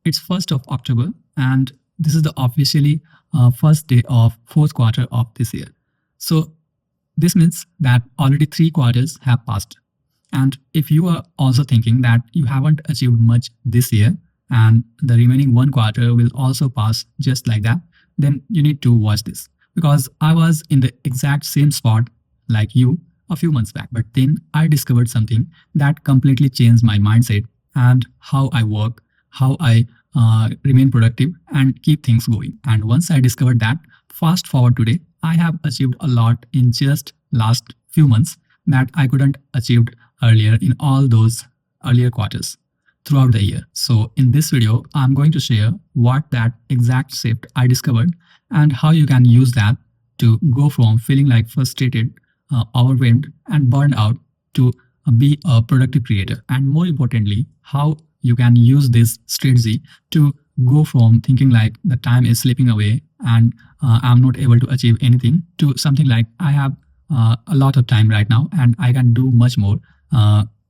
It's 1st of October, and this is the officially first day of fourth quarter of this year. So this means that already 3 quarters have passed. And if you are also thinking that you haven't achieved much this year and the remaining 1 quarter will also pass just like that, then you need to watch this. Because I was in the exact same spot like you a few months back, but then I discovered something that completely changed my mindset and how I work, how I remain productive and keep things going. And once I discovered that, fast forward today, I have achieved a lot in just last few months that I couldn't achieved earlier in all those earlier quarters throughout the year. So in this video, I'm going to share what that exact shift I discovered and how you can use that to go from feeling like frustrated, overwhelmed and burned out to be a productive creator. And more importantly, how you can use this strategy to go from thinking like the time is slipping away and I'm not able to achieve anything to something like I have a lot of time right now and I can do much more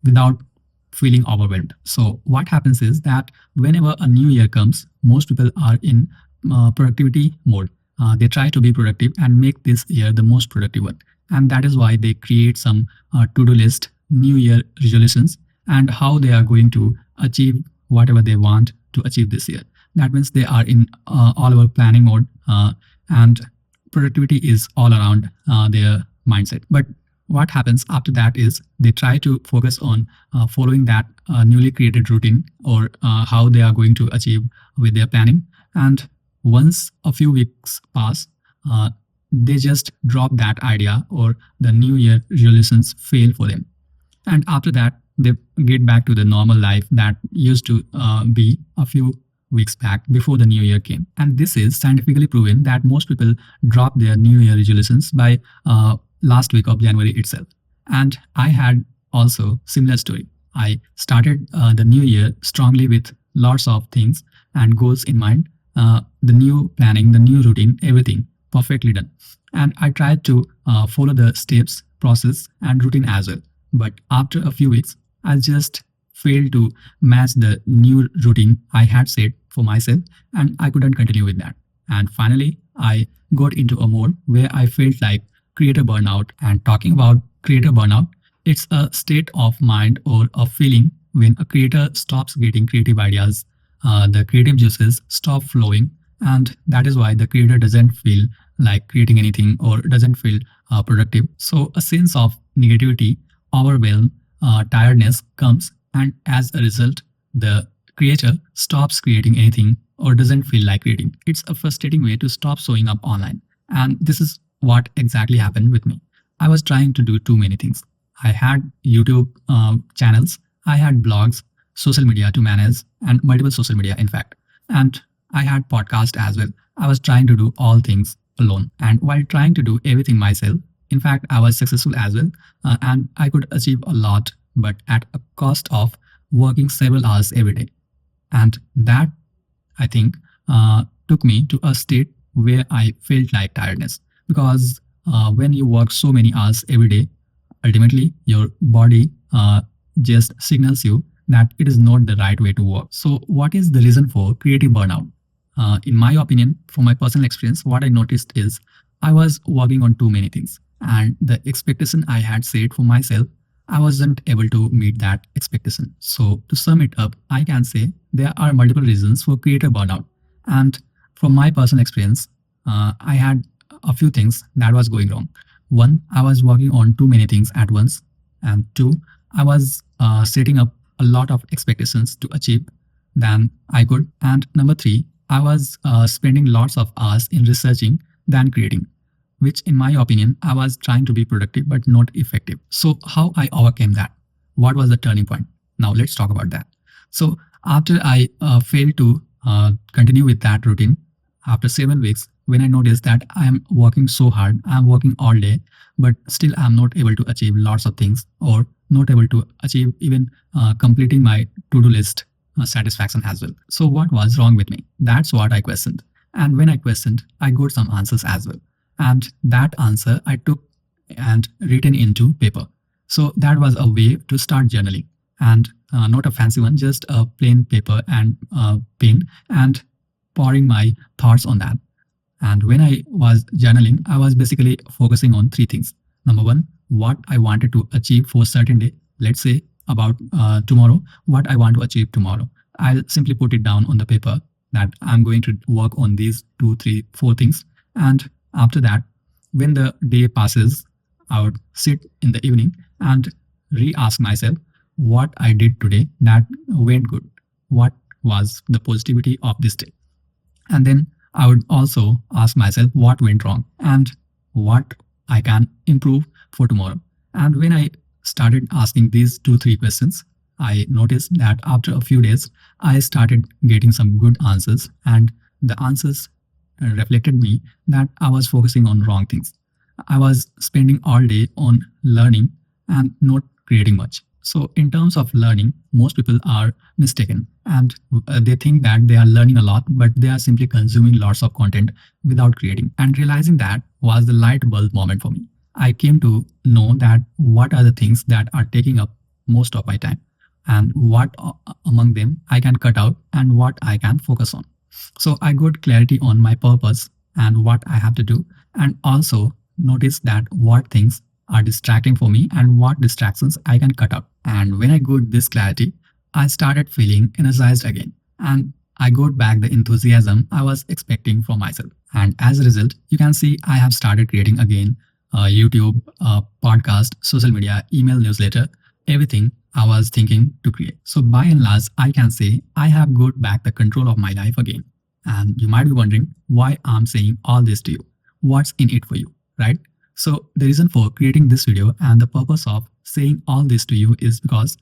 without feeling overwhelmed. So what happens is that whenever a new year comes, most people are in productivity mode. They try to be productive and make this year the most productive one. And that is why they create some to-do list, new year resolutions, and how they are going to achieve whatever they want to achieve this year. That means they are in all over planning mode and productivity is all around their mindset. But what happens after that is they try to focus on following that newly created routine or how they are going to achieve with their planning. And once a few weeks pass, they just drop that idea or the new year resolutions fail for them. And after that, they get back to the normal life that used to be a few weeks back before the new year came. And this is scientifically proven that most people drop their new year resolutions by last week of January itself. And I had also similar story. I started the new year strongly with lots of things and goals in mind, the new planning, the new routine, everything perfectly done. And I tried to follow the steps, process and routine as well. But after a few weeks, I just failed to match the new routine I had set for myself and I couldn't continue with that. And finally, I got into a mode where I felt like creator burnout. And talking about creator burnout, it's a state of mind or a feeling when a creator stops getting creative ideas, the creative juices stop flowing, and that is why the creator doesn't feel like creating anything or doesn't feel productive. So a sense of negativity, overwhelm, tiredness comes, and as a result, the creator stops creating anything or doesn't feel like creating. It's a frustrating way to stop showing up online. And this is what exactly happened with me. I was trying to do too many things. I had YouTube channels, I had blogs, social media to manage, and multiple social media, in fact. And I had podcast as well. I was trying to do all things alone. And while trying to do everything myself, in fact, I was successful as well. And I could achieve a lot, but at a cost of working several hours every day. And that, I think, took me to a state where I felt like tiredness. Because when you work so many hours every day, ultimately your body just signals you that it is not the right way to work. So what is the reason for creative burnout? In my opinion, from my personal experience, what I noticed is I was working on too many things. And the expectation I had set for myself, I wasn't able to meet that expectation. So to sum it up, I can say there are multiple reasons for creative burnout. And from my personal experience, I had a few things that was going wrong. One, I was working on too many things at once. And two, I was setting up a lot of expectations to achieve than I could. And number three, I was spending lots of hours in researching than creating, which in my opinion, I was trying to be productive but not effective. So how I overcame that? What was the turning point? Now let's talk about that. So after I failed to continue with that routine, after 7 weeks, when I noticed that I'm working so hard, I'm working all day, but still I'm not able to achieve lots of things or not able to achieve even completing my to-do list satisfaction as well. So what was wrong with me? That's what I questioned. And when I questioned, I got some answers as well. And that answer I took and written into paper. So that was a way to start journaling. and not a fancy one, just a plain paper and pen, and pouring my thoughts on that. And when I was journaling, I was basically focusing on three things. Number one, what I wanted to achieve for a certain day. Let's say about tomorrow, what I want to achieve tomorrow. I'll simply put it down on the paper that I'm going to work on these two, three, four things. And after that, when the day passes, I would sit in the evening and re ask myself what I did today that went good. What was the positivity of this day? And then I would also ask myself what went wrong and what I can improve for tomorrow. And when I started asking these two, three questions, I noticed that after a few days, I started getting some good answers. And the answers reflected me that I was focusing on wrong things. I was spending all day on learning and not creating much. So, in terms of learning, most people are mistaken and they think that they are learning a lot, but they are simply consuming lots of content without creating. And realizing that was the light bulb moment for me. I came to know that what are the things that are taking up most of my time and what among them I can cut out and what I can focus on. So I got clarity on my purpose and what I have to do, and also notice that what things are distracting for me and what distractions I can cut out. And when I got this clarity, I started feeling energized again. And I got back the enthusiasm I was expecting from myself. And as a result, you can see I have started creating again YouTube, podcast, social media, email newsletter, everything I was thinking to create. So by and large, I can say I have got back the control of my life again. And you might be wondering why I'm saying all this to you. What's in it for you, right? So the reason for creating this video and the purpose of saying all this to you is because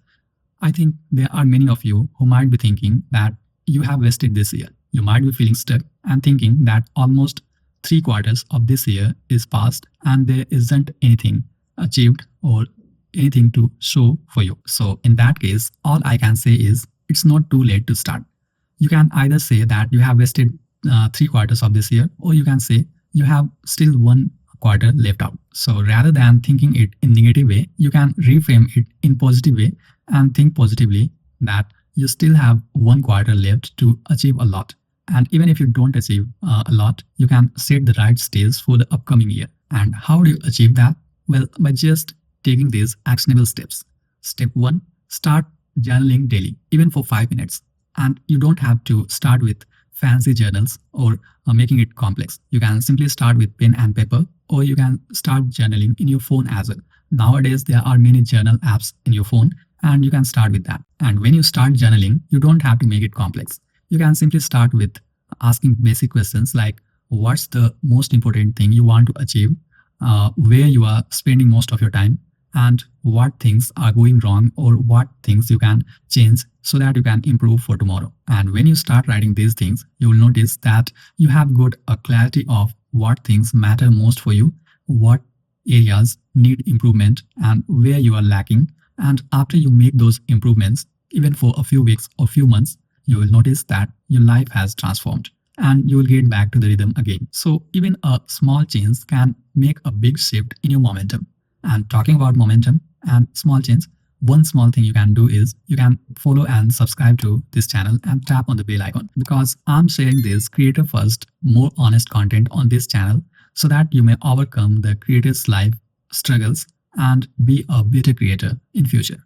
I think there are many of you who might be thinking that you have wasted this year. You might be feeling stuck and thinking that almost three quarters of this year is past and there isn't anything achieved or anything to show for you. So in that case, all I can say is it's not too late to start. You can either say that you have wasted three quarters of this year, or you can say you have still one quarter left out. So rather than thinking it in negative way, you can reframe it in positive way and think positively that you still have one quarter left to achieve a lot. And even if you don't achieve a lot, you can set the right stage for the upcoming year. And how do you achieve that? Well, by just taking these actionable steps. Step one, start journaling daily, even for 5 minutes. And you don't have to start with fancy journals or making it complex. You can simply start with pen and paper, or you can start journaling in your phone as well. Nowadays, there are many journal apps in your phone, and you can start with that. And when you start journaling, you don't have to make it complex. You can simply start with asking basic questions like what's the most important thing you want to achieve, where you are spending most of your time, and what things are going wrong or what things you can change so that you can improve for tomorrow. And when you start writing these things, you will notice that you have got a clarity of what things matter most for you, what areas need improvement, and where you are lacking. And after you make those improvements, even for a few weeks or few months, you will notice that your life has transformed and you will get back to the rhythm again. So even a small change can make a big shift in your momentum. And talking about momentum and small change, one small thing you can do is you can follow and subscribe to this channel and tap on the bell icon, because I'm sharing this creator first, more honest content on this channel so that you may overcome the creator's life struggles and be a better creator in future.